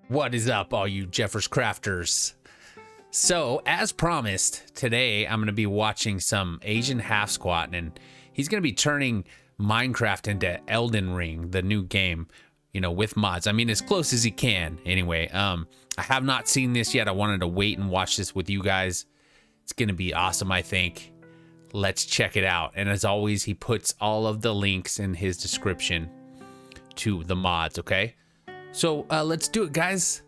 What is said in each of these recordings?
What is up, all you JEFFERSCRAFTers? So, as promised, today I'm going to be watching some AsianHalfSquat, and he's going to be turning Minecraft into Elden Ring, the new game, you know, with mods. I mean, as close as he can, anyway. I have not seen this yet. I wanted to wait and watch this with you guys. It's going to be awesome, I think. Let's check it out. And as always, he puts all of the links in his description to the mods, okay? So let's do it, guys.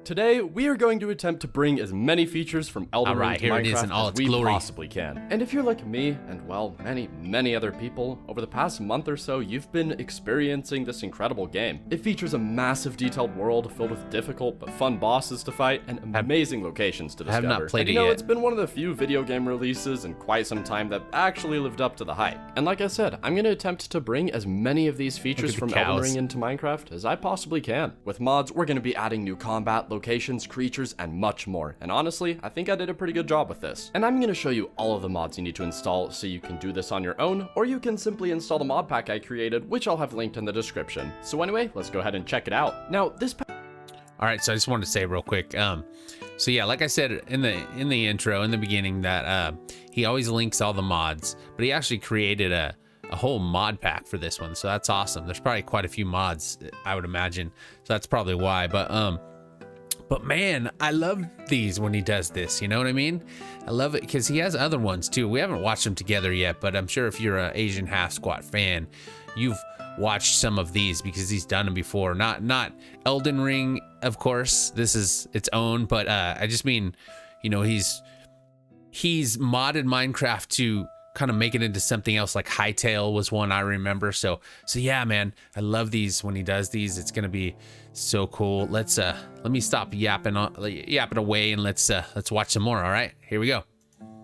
Today, we are going to attempt to bring as many features from Elden Ring to Minecraft as we possibly can. And if you're like me, and well, many other people, over the past month or so, you've been experiencing this incredible game. It features a massive detailed world filled with difficult but fun bosses to fight and amazing locations to discover. I have not played it yet. It's been one of the few video game releases in quite some time that actually lived up to the hype. And like I said, I'm going to attempt to bring as many of these features from Elden Ring into Minecraft as I possibly can. With mods, we're going to be adding new combat, locations, creatures, and much more. And honestly, I think I did a pretty good job with this. And I'm going to show you all of the mods you need to install so you can do this on your own, or you can simply install the mod pack I created, which I'll have linked in the description. So anyway, let's go ahead and check it out. Now, this all right, so I just wanted to say real quick, so yeah, like I said in the intro, in the beginning, that he always links all the mods, but he actually created a whole mod pack for this one, so that's awesome. There's probably quite a few mods, I would imagine, so that's probably why. But man, I love these when he does this, you know what I mean? I love it because he has other ones too. We haven't watched them together yet, but I'm sure if you're an AsianHalfSquat fan, you've watched some of these because he's done them before. Not Elden Ring, of course. This is its own, but I just mean, you know, he's modded Minecraft to kind of make it into something else. Like Hightail was one I remember. So yeah, man, I love these when he does these. It's gonna be so cool. Let me stop yapping away and let's watch some more. All right, here we go.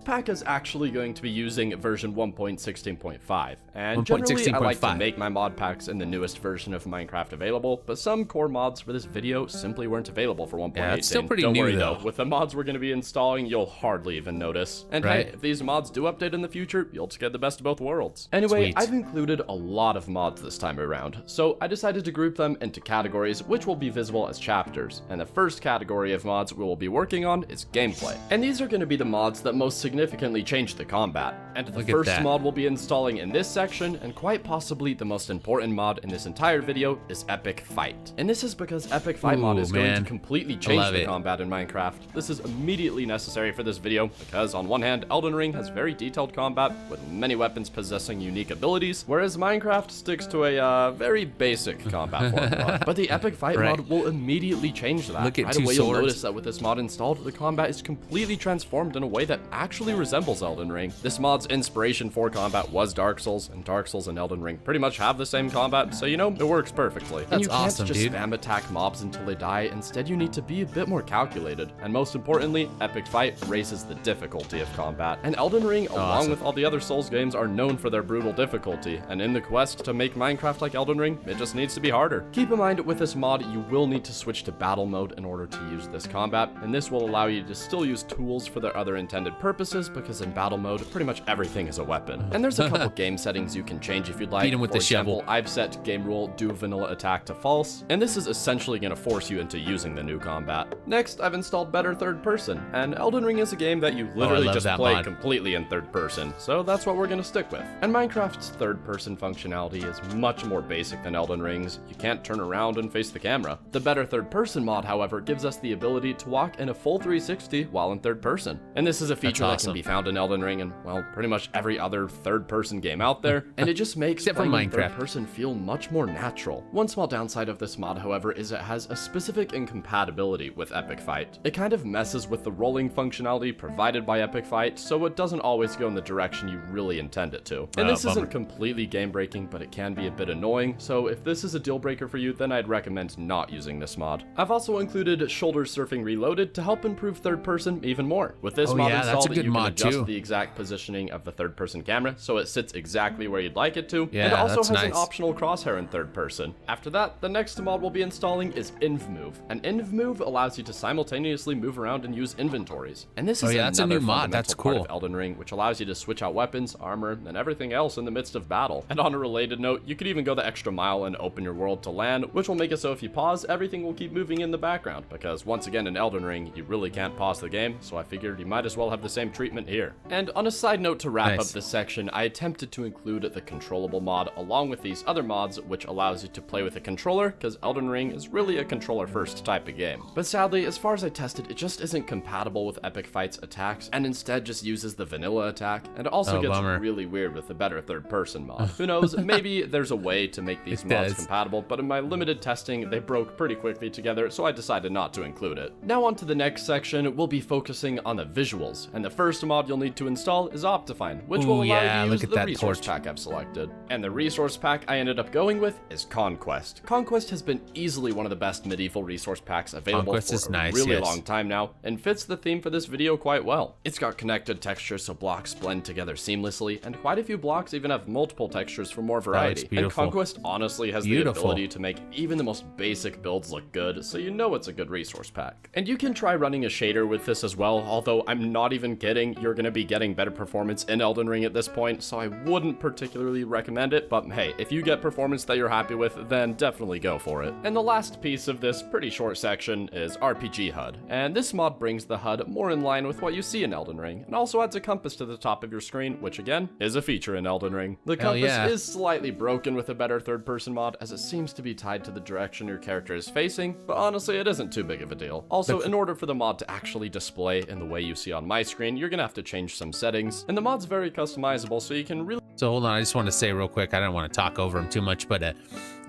Pack is actually going to be using version 1.16.5, and generally I like to make my mod packs in the newest version of Minecraft available, but some core mods for this video simply weren't available for 1.8. Yeah, it's still pretty new. Don't worry though. With the mods we're going to be installing, you'll hardly even notice. And hey, if these mods do update in the future, you'll just get the best of both worlds. Anyway, I've included a lot of mods this time around, so I decided to group them into categories which will be visible as chapters. And the first category of mods we will be working on is gameplay. And these are going to be the mods that most significantly change the combat. And the first mod we'll be installing in this section, and quite possibly the most important mod in this entire video, is Epic Fight. And this is because Epic Fight mod is going to completely change the combat in Minecraft. This is immediately necessary for this video because on one hand, Elden Ring has very detailed combat with many weapons possessing unique abilities, whereas Minecraft sticks to a very basic combat formula. But the Epic Fight mod will immediately change that. Right away, you'll notice that with this mod installed, the combat is completely transformed in a way that actually resembles Elden Ring. This mod's inspiration for combat was Dark Souls, and Dark Souls and Elden Ring pretty much have the same combat, so you know, it works perfectly. And you can't just spam attack mobs until they die. Instead, you need to be a bit more calculated. And most importantly, Epic Fight raises the difficulty of combat. And Elden Ring, along with all the other Souls games, are known for their brutal difficulty, and in the quest to make Minecraft like Elden Ring, it just needs to be harder. Keep in mind, with this mod, you will need to switch to battle mode in order to use this combat, and this will allow you to still use tools for their other intended purposes, because in battle mode, pretty much everything is a weapon. And there's a couple game settings you can change if you'd like. Beat him with the shovel. I've set game rule do vanilla attack to false, and this is essentially going to force you into using the new combat. Next, I've installed better third person, and Elden Ring is a game that you literally just play completely in third person, so that's what we're going to stick with. And Minecraft's third person functionality is much more basic than Elden Ring's. You can't turn around and face the camera. The better third person mod, however, gives us the ability to walk in a full 360 while in third person. And this is a feature that can be found in Elden Ring and, well, pretty much every other third-person game out there, and it just makes playing third-person feel much more natural. One small downside of this mod, however, is it has a specific incompatibility with Epic Fight. It kind of messes with the rolling functionality provided by Epic Fight, so it doesn't always go in the direction you really intend it to. And this isn't completely game-breaking, but it can be a bit annoying, so if this is a deal-breaker for you, then I'd recommend not using this mod. I've also included Shoulder Surfing Reloaded to help improve third-person even more. With this mod installed, you you can mod adjust too. the exact positioning of the third-person camera so it sits exactly where you'd like it to, Yeah, and it also that's has an nice. optional crosshair in third person. After that, the next mod we'll be installing is InvMove. And InvMove allows you to simultaneously move around and use inventories. And this is that's a another new mod. That's fundamental part cool. of Elden Ring, which allows you to switch out weapons, armor, and everything else in the midst of battle. And on a related note, you could even go the extra mile and open your world to land, which will make it so if you pause, everything will keep moving in the background, because once again in Elden Ring, you really can't pause the game, so I figured you might as well have the same treatment here. And on a side note to wrap up this section, I attempted to include the controllable mod along with these other mods, which allows you to play with a controller, because Elden Ring is really a controller first type of game. But sadly, as far as I tested, it just isn't compatible with Epic Fight's attacks, and instead just uses the vanilla attack, and it also gets really weird with the better third person mod. Who knows, maybe there's a way to make these mods compatible, but in my limited testing, they broke pretty quickly together, so I decided not to include it. Now on to the next section, we'll be focusing on the visuals, and the first mod you'll need to install is Optifine, which will allow you to use the resource pack I've selected. And the resource pack I ended up going with is Conquest. Conquest has been easily one of the best medieval resource packs available for a really long time now, and fits the theme for this video quite well. It's got connected textures so blocks blend together seamlessly, and quite a few blocks even have multiple textures for more variety. And Conquest honestly has the ability to make even the most basic builds look good, so you know it's a good resource pack. And you can try running a shader with this as well, although I'm not even kidding, you're gonna be getting better performance in Elden Ring at this point, so I wouldn't particularly recommend it, but hey, if you get performance that you're happy with, then definitely go for it. And the last piece of this pretty short section is RPG HUD, and this mod brings the HUD more in line with what you see in Elden Ring, and also adds a compass to the top of your screen, which again, is a feature in Elden Ring. The compass is slightly broken with a better third-person mod, as it seems to be tied to the direction your character is facing, but honestly, it isn't too big of a deal. Also, in order for the mod to actually display in the way you see on my screen, you're gonna have to change some settings, and the mod's very customizable, so you can really... So hold on, I just want to say real quick, I don't want to talk over him too much, but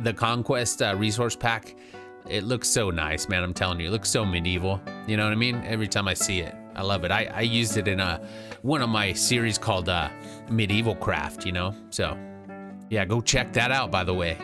the Conquest resource pack, it looks so nice, man. I'm telling you, it looks so medieval. You know what I mean? Every time I see it, I love it. I used it in one of my series called Medieval Craft, you know? So yeah, go check that out, by the way.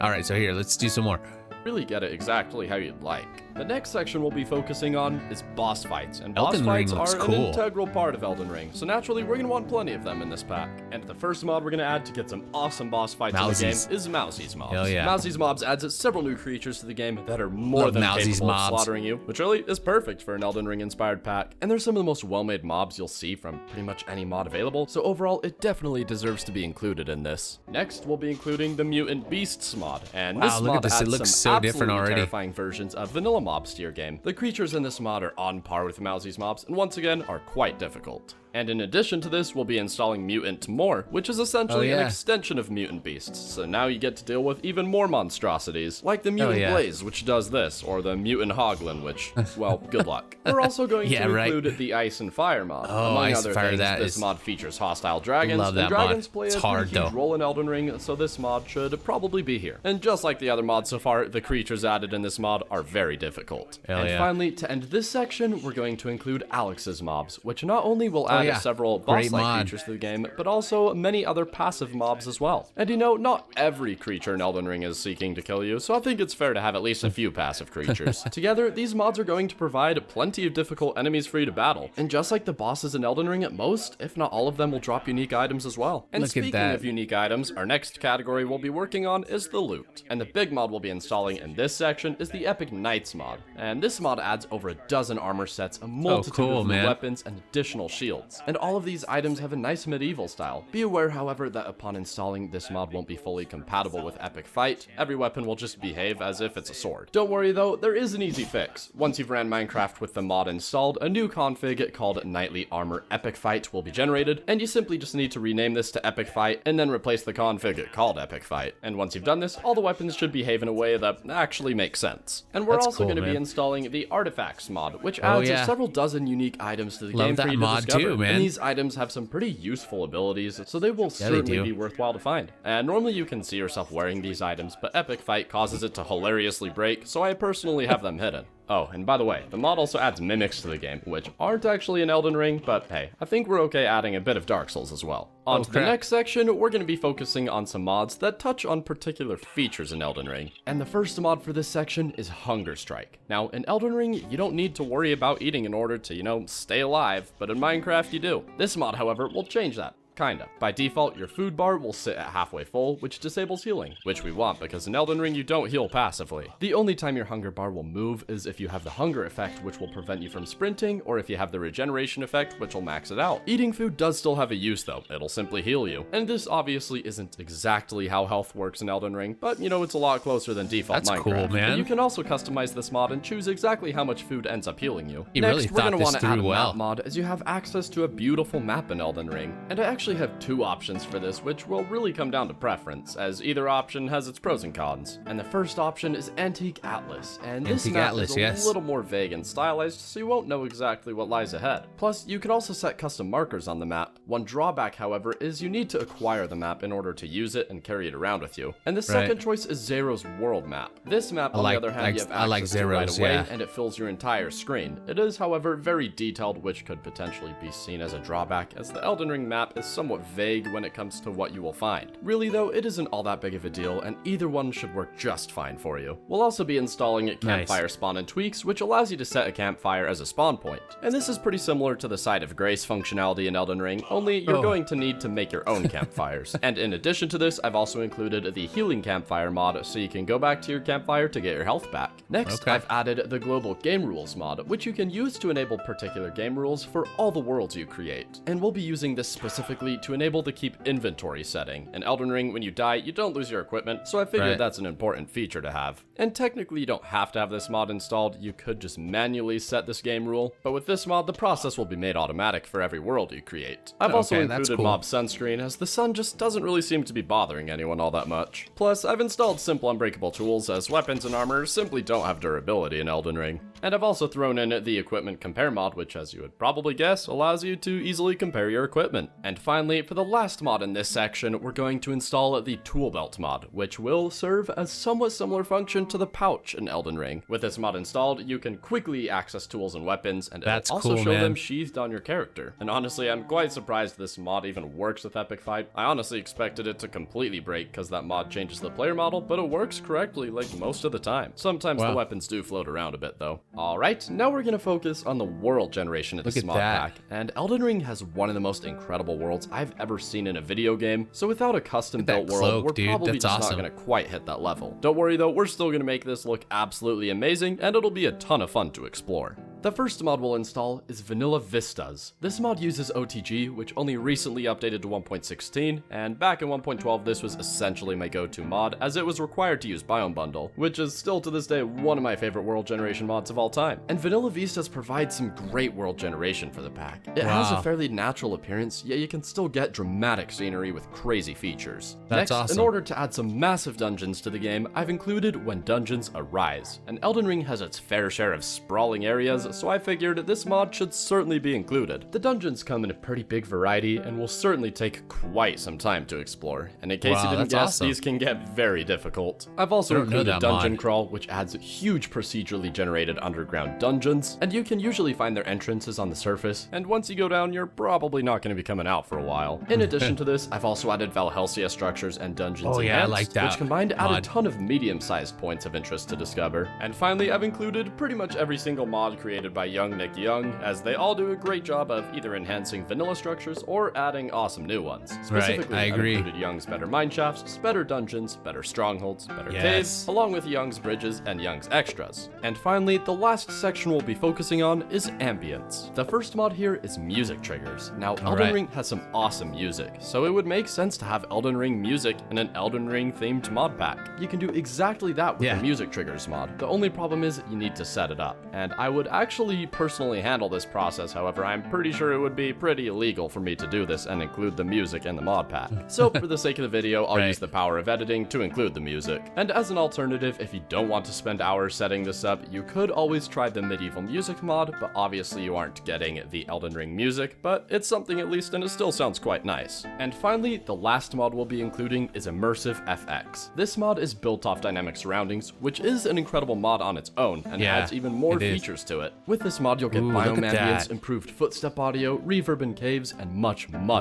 All right, so here, let's do some more. Really get it exactly how you'd like. The next section we'll be focusing on is boss fights, and boss fights are an integral part of Elden Ring, so naturally we're going to want plenty of them in this pack. And the first mod we're going to add to get some awesome boss fights in the game is Mousie's Mobs. Hell yeah. Mousie's Mobs adds several new creatures to the game that are more than capable of slaughtering you, which really is perfect for an Elden Ring inspired pack. And they're some of the most well-made mobs you'll see from pretty much any mod available, so overall it definitely deserves to be included in this. Next we'll be including the Mutant Beasts mod, and this mod adds some absolutely terrifying versions of vanilla mobs to your game. The creatures in this mod are on par with Mousie's Mobs, and once again are quite difficult. And in addition to this, we'll be installing Mutant More, which is essentially an extension of Mutant Beasts, so now you get to deal with even more monstrosities, like the Mutant Blaze, which does this, or the Mutant Hoglin, which, well, good luck. We're also going to include the Ice and Fire mod. Among other things, this mod features hostile dragons, and dragons play a pretty huge role in Elden Ring, so this mod should probably be here. And just like the other mods so far, the creatures added in this mod are very difficult. And finally, to end this section, we're going to include Alex's mobs, which not only will add several boss-like creatures to the game, but also many other passive mobs as well. And you know, not every creature in Elden Ring is seeking to kill you, so I think it's fair to have at least a few passive creatures. Together, these mods are going to provide plenty of difficult enemies for you to battle. And just like the bosses in Elden Ring, most, if not all of them, will drop unique items as well. And speaking of unique items, our next category we'll be working on is the loot. And the big mod we'll be installing in this section is the Epic Knights mod. And this mod adds over a dozen armor sets, a multitude of new weapons, and additional shields. And all of these items have a nice medieval style. Be aware, however, that upon installing, this mod won't be fully compatible with Epic Fight. Every weapon will just behave as if it's a sword. Don't worry though, there is an easy fix. Once you've ran Minecraft with the mod installed, a new config called Knightly Armor Epic Fight will be generated, and you simply just need to rename this to Epic Fight, and then replace the config called Epic Fight. And once you've done this, all the weapons should behave in a way that actually makes sense. And we're also going to be installing the Artifacts mod, which adds several dozen unique items to the game for you to discover. And these items have some pretty useful abilities, so they will certainly be worthwhile to find. And normally you can see yourself wearing these items, but Epic Fight causes it to hilariously break, so I personally have them hidden. Oh, and by the way, the mod also adds mimics to the game, which aren't actually in Elden Ring, but hey, I think we're okay adding a bit of Dark Souls as well. On to the next section, we're going to be focusing on some mods that touch on particular features in Elden Ring. And the first mod for this section is Hunger Strike. Now, in Elden Ring, you don't need to worry about eating in order to, stay alive, but in Minecraft you do. This mod, however, will change that. Kinda. By default, your food bar will sit at halfway full, which disables healing, which we want because in Elden Ring you don't heal passively. The only time your hunger bar will move is if you have the hunger effect, which will prevent you from sprinting, or if you have the regeneration effect, which will max it out. Eating food does still have a use though, it'll simply heal you. And this obviously isn't exactly how health works in Elden Ring, but it's a lot closer than default Minecraft. That's cool, man. And you can also customize this mod and choose exactly how much food ends up healing you. You Next, really we're going to thought want this to add a through well. map mod as you have access to a beautiful map in Elden Ring. And I actually have two options for this, which will really come down to preference, as either option has its pros and cons. And the first option is Antique Atlas, and this map is a little more vague and stylized, so you won't know exactly what lies ahead. Plus, you can also set custom markers on the map. One drawback, however, is you need to acquire the map in order to use it and carry it around with you. And the second choice is Zero's World Map. This map, on the other hand, you have access to right away, and it fills your entire screen. It is, however, very detailed, which could potentially be seen as a drawback, as the Elden Ring map is somewhat vague when it comes to what you will find. Really though, it isn't all that big of a deal, and either one should work just fine for you. We'll also be installing campfire spawn and tweaks, which allows you to set a campfire as a spawn point. And this is pretty similar to the Site of Grace functionality in Elden Ring, only you're going to need to make your own campfires. And in addition to this, I've also included the healing campfire mod, so you can go back to your campfire to get your health back. Next, I've added the global game rules mod, which you can use to enable particular game rules for all the worlds you create. And we'll be using this specifically to enable the keep inventory setting. In Elden Ring, when you die, you don't lose your equipment, so I figured that's an important feature to have. And technically, you don't have to have this mod installed, you could just manually set this game rule, but with this mod, the process will be made automatic for every world you create. I've also included mob sunscreen, as the sun just doesn't really seem to be bothering anyone all that much. Plus, I've installed simple unbreakable tools, as weapons and armor simply don't have durability in Elden Ring. And I've also thrown in the equipment compare mod, which, as you would probably guess, allows you to easily compare your equipment. And finally, for the last mod in this section, we're going to install the tool belt mod, which will serve as somewhat similar function to the pouch in Elden Ring. With this mod installed, you can quickly access tools and weapons, and it'll also show them sheathed on your character. And honestly, I'm quite surprised this mod even works with Epic Fight. I honestly expected it to completely break because that mod changes the player model, but it works correctly like most of the time. Sometimes the weapons do float around a bit though. Alright, now we're gonna focus on the world generation of this mod pack. And Elden Ring has one of the most incredible worlds I've ever seen in a video game, so without a custom built world, we're probably just not gonna quite hit that level. Don't worry though, we're still gonna make this look absolutely amazing, and it'll be a ton of fun to explore. The first mod we'll install is Vanilla Vistas. This mod uses OTG, which only recently updated to 1.16, and back in 1.12 this was essentially my go-to mod, as it was required to use Biome Bundle, which is still to this day one of my favorite world generation mods of all time. And Vanilla Vistas provides some great world generation for the pack. It has a fairly natural appearance, yet you can still get dramatic scenery with crazy features. That's awesome. In order to add some massive dungeons to the game, I've included When Dungeons Arise. And Elden Ring has its fair share of sprawling areas, so I figured this mod should certainly be included. The dungeons come in a pretty big variety and will certainly take quite some time to explore. And in case you didn't guess, these can get very difficult. I've also included Dungeon Crawl, which adds huge procedurally generated underground dungeons, and you can usually find their entrances on the surface, and once you go down, you're probably not going to be coming out for a while. In addition to this, I've also added Valhelsia structures and dungeons enhanced, which combined add a ton of medium-sized points of interest to discover. And finally, I've included pretty much every single mod created by Young Nick Young, as they all do a great job of either enhancing vanilla structures or adding awesome new ones. Specifically, I've included Young's better mineshafts, better dungeons, better strongholds, better caves, along with Young's bridges and Young's extras. And finally, the last section we'll be focusing on is Ambience. The first mod here is music triggers. Now, Elden Ring has some awesome music, so it would make sense to have Elden Ring music in an Elden Ring themed mod pack. You can do exactly that with the music triggers mod. The only problem is you need to set it up, and I would actually actually personally handle this process, however, I'm pretty sure it would be pretty illegal for me to do this and include the music in the mod pack. So for the sake of the video, I'll use the power of editing to include the music. And as an alternative, if you don't want to spend hours setting this up, you could always try the medieval music mod, but obviously you aren't getting the Elden Ring music, but it's something at least, and it still sounds quite nice. And finally, the last mod we'll be including is Immersive FX. This mod is built off dynamic surroundings, which is an incredible mod on its own, and adds even more features to it. With this mod, you'll get biome ambience, improved footstep audio, reverb in caves, and much more.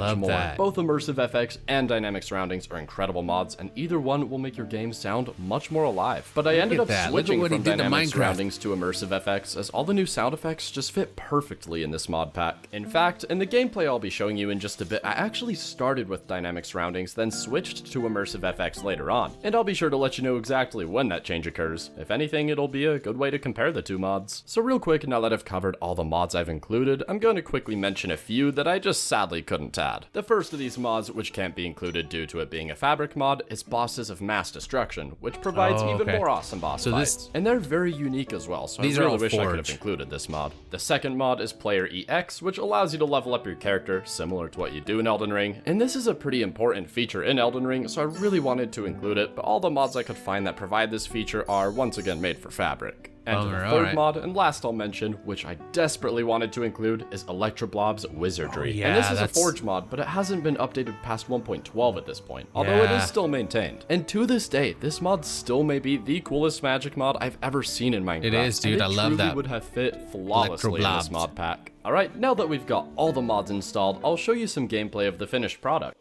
Both Immersive FX and dynamic surroundings are incredible mods, and either one will make your game sound much more alive. But I ended up switching from dynamic surroundings to Immersive FX, as all the new sound effects just fit perfectly in this mod pack. In fact, in the gameplay I'll be showing you in just a bit, I actually started with dynamic surroundings, then switched to Immersive FX later on. And I'll be sure to let you know exactly when that change occurs. If anything, it'll be a good way to compare the two mods. So real quick, now that I've covered all the mods I've included, I'm going to quickly mention a few that I just sadly couldn't add. The first of these mods, which can't be included due to it being a fabric mod, is Bosses of Mass Destruction, which provides even more awesome boss fights. And they're very unique as well, so I really wish I could have included this mod. The second mod is Player EX, which allows you to level up your character, similar to what you do in Elden Ring. And this is a pretty important feature in Elden Ring, so I really wanted to include it, but all the mods I could find that provide this feature are once again made for fabric. And the third mod, and last I'll mention, which I desperately wanted to include, is Electroblob's Wizardry. And this is a Forge mod, but it hasn't been updated past 1.12 at this point, although it is still maintained. And to this day, this mod still may be the coolest magic mod I've ever seen in Minecraft. It is, dude. I love that. It would have fit flawlessly in this mod pack. Alright, now that we've got all the mods installed, I'll show you some gameplay of the finished product.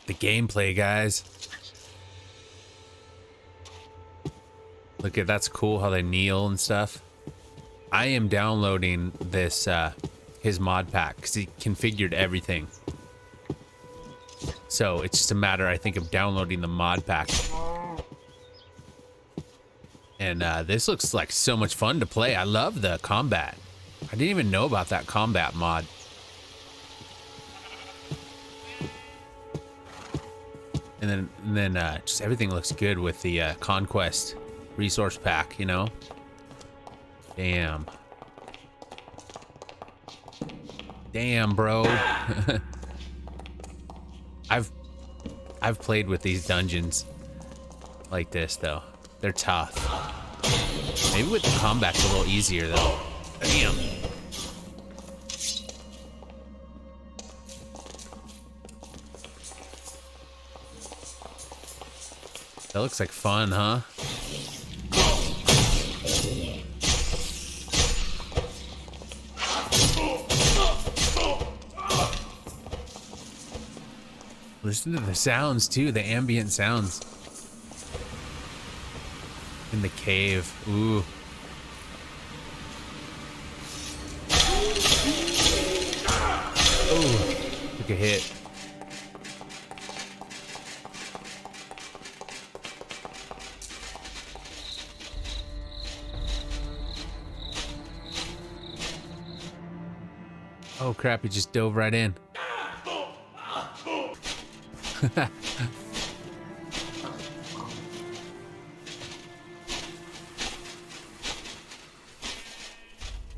The gameplay, guys. Look at that's cool how they kneel and stuff. I am downloading this his mod pack because he configured everything. So it's just a matter, I think, of downloading the mod pack. And this looks like so much fun to play. I love the combat. I didn't even know about that combat mod. And then just everything looks good with the Conquest resource pack, you know? Damn. Damn, bro. I've played with these dungeons like this, though. They're tough. Maybe with the combat's a little easier, though. Damn. That looks like fun, huh? Listen to the sounds too, the ambient sounds. In the cave. Ooh. Oh, took a hit. Oh crap, he just dove right in.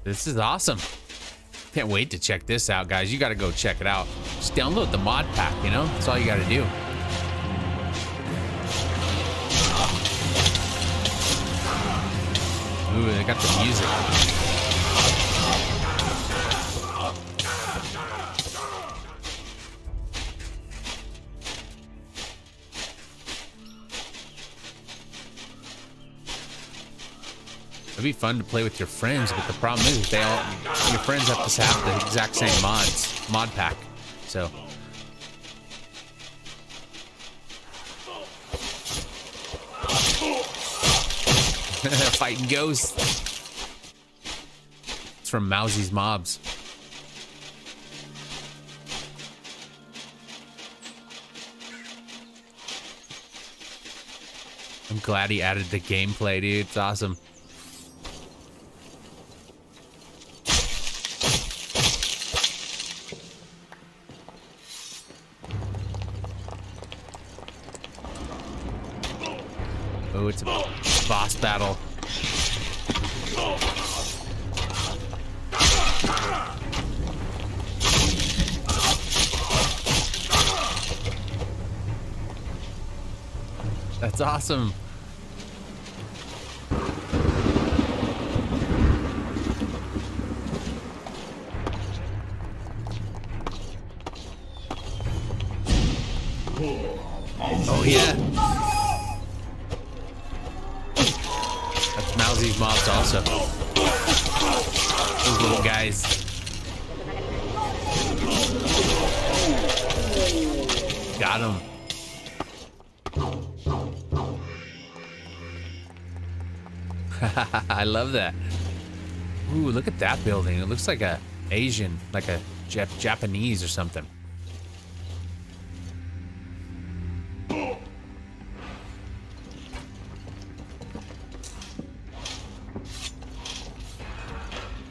This is awesome. Can't wait to check this out, guys. You gotta go check it out. Just download the mod pack, you know? That's all you gotta do. Ooh, they got the music. It'd be fun to play with your friends, but the problem is your friends have to have the exact same mod pack. So fighting ghosts. It's from Mousy's Mobs. I'm glad he added the gameplay, dude. It's awesome. Oh, it's a boss battle. That's awesome. Oh yeah. That's Mousie's mobs also. Those little guys. Got him. I love that. Ooh, look at that building. It looks like a Asian, like a Japanese or something.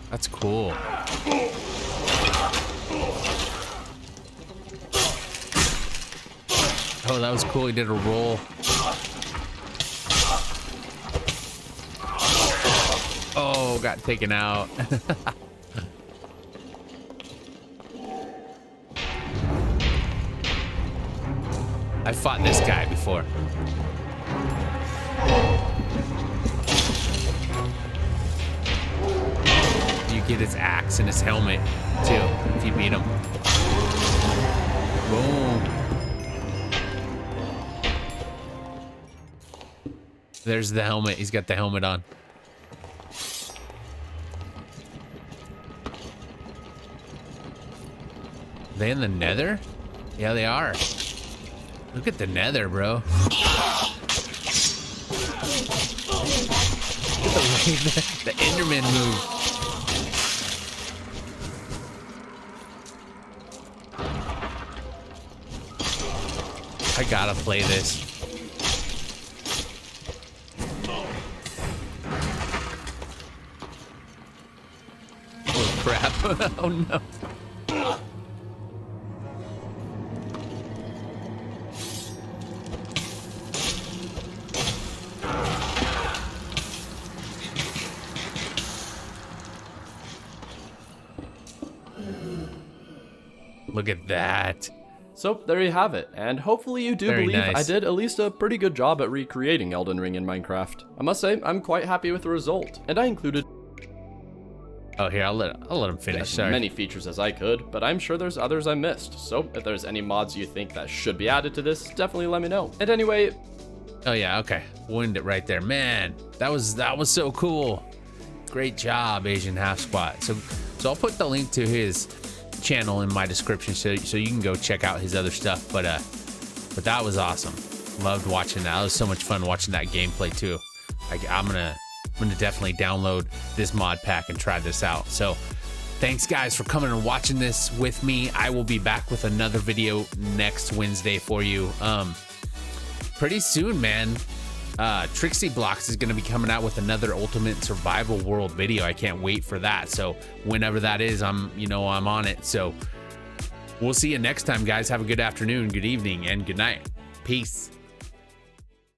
That's cool. Oh, that was cool. He did a roll. Oh, got taken out. I fought this guy before. You get his axe and his helmet too if you beat him. Boom. There's the helmet. He's got the helmet on. They in the nether? Yeah, they are. Look at the nether, bro. Look at the way the Enderman move. I gotta play this. Oh crap. Oh no. Look at that. So there you have it, and hopefully you do believe nice. I did at least a pretty good job at recreating Elden Ring in Minecraft. I must say, I'm quite happy with the result, and I included Oh, here, I'll let him finish. as Sorry. many features as I could, but I'm sure there's others I missed. So if there's any mods you think that should be added to this, definitely let me know. And anyway, Oh yeah, okay. Wind it right there. Man, that was so cool. Great job, AsianHalfSquat. So I'll put the link to his channel in my description so you can go check out his other stuff. But that was awesome. Loved watching that. It was so much fun watching that gameplay too. I'm gonna definitely download this mod pack and try this out. So thanks guys for coming and watching this with me. I will be back with another video next Wednesday for you. Pretty soon, man. Trixie Blocks is gonna be coming out with another Ultimate Survival World video. I can't wait for that. So whenever that is, I'm on it. So we'll see you next time, guys. Have a good afternoon, good evening, and good night. Peace.